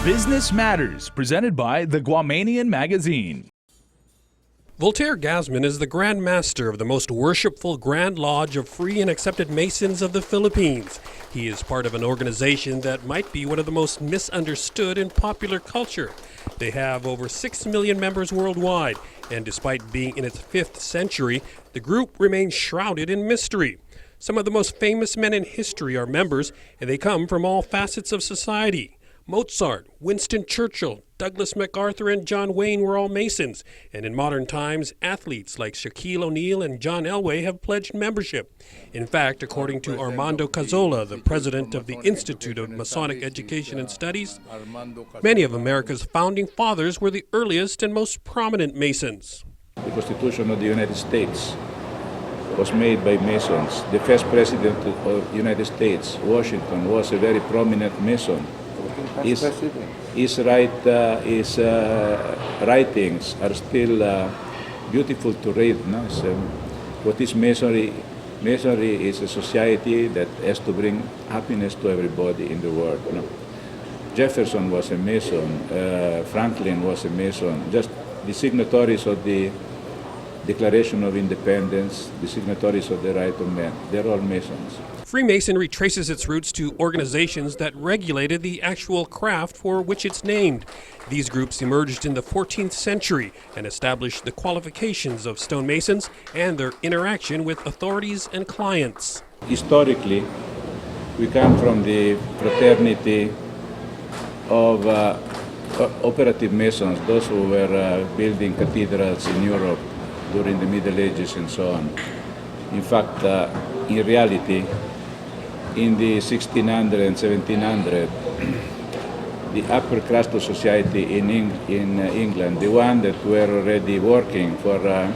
Business Matters, presented by the Guamanian Magazine. Voltaire Gasman is the Grand Master of the most worshipful Grand Lodge of Free and Accepted Masons of the Philippines. He is part of an organization that might be one of the most misunderstood in popular culture. They have over 6 million members worldwide, and despite being in its 5th century, the group remains shrouded in mystery. Some of the most famous men in history are members, and they come from all facets of society. Mozart, Winston Churchill, Douglas MacArthur, and John Wayne were all Masons, and in modern times, athletes like Shaquille O'Neal and John Elway have pledged membership. In fact, according to Armando Cazzola, the president of the Institute of Masonic Education and Studies, many of America's founding fathers were the earliest and most prominent Masons. The Constitution of the United States was made by Masons. The first president of the United States, Washington, was a very prominent Mason. His writings are still beautiful to read. No? So what is Masonry? Masonry is a society that has to bring happiness to everybody in the world. No? Jefferson was a Mason, Franklin was a Mason, just the signatories of the Declaration of Independence, the signatories of the Right of Man, they're all Masons. Freemasonry traces its roots to organizations that regulated the actual craft for which it's named. These groups emerged in the 14th century and established the qualifications of stonemasons and their interaction with authorities and clients. Historically, we come from the fraternity of operative Masons, those who were building cathedrals in Europe during the Middle Ages and so on. In fact, in reality, in the 1600 and 1700, the upper crust of society in England, the one that were already working for a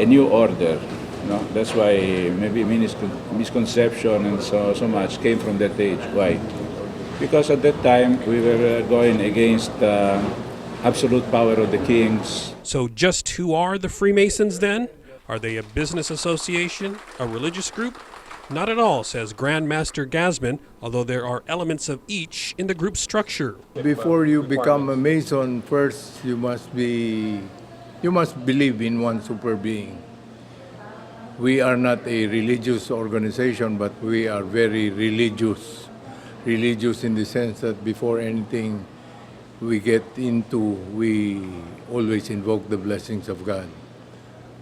new order, no? That's why maybe misconception and so much came from that age. Why? Because at that time we were going against absolute power of the kings. So just who are the Freemasons then? Are they a business association, a religious group? Not at all, says Grand Master Gasman, although there are elements of each in the group structure. Before you become a Mason, first you must believe in one super being. We are not a religious organization, but we are very religious. Religious in the sense that before anything we get into, we always invoke the blessings of God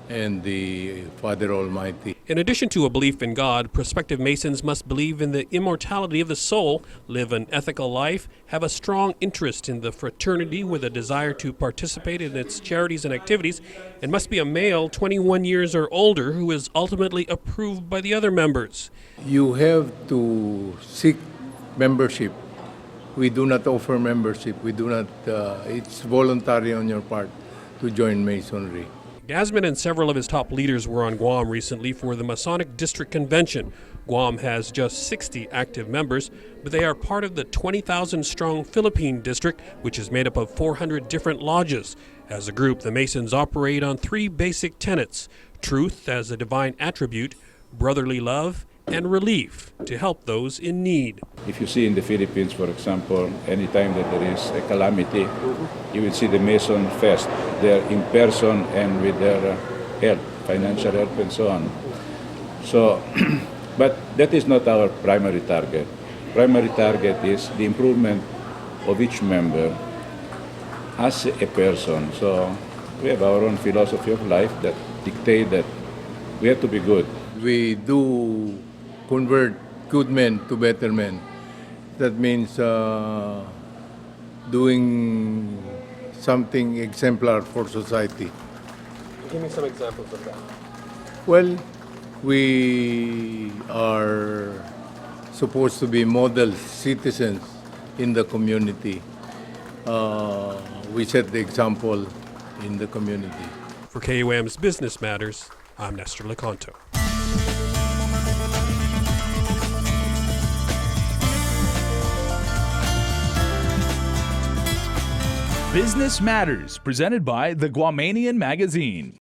and the Father Almighty. In addition to a belief in God, prospective Masons must believe in the immortality of the soul, live an ethical life, have a strong interest in the fraternity with a desire to participate in its charities and activities, and must be a male 21 years or older who is ultimately approved by the other members. You have to seek membership. We do not offer membership. We do not. It's voluntary on your part to join Masonry. Gasman and several of his top leaders were on Guam recently for the Masonic District Convention. Guam has just 60 active members, but they are part of the 20,000-strong Philippine District, which is made up of 400 different lodges. As a group, the Masons operate on 3 basic tenets: truth as a divine attribute, brotherly love, and relief to help those in need. If you see in the Philippines, for example, anytime that there is a calamity, you will see the Mason Fest. They're in person and with their help, financial help and so on. So, but that is not our primary target. Primary target is the improvement of each member as a person. So we have our own philosophy of life that dictate that we have to be good. We do convert good men to better men. That means doing something exemplar for society. Give me some examples of that. Well, we are supposed to be model citizens in the community. We set the example in the community. For KUAM's Business Matters, I'm Nestor Licanto. Business Matters, presented by the Guamanian Magazine.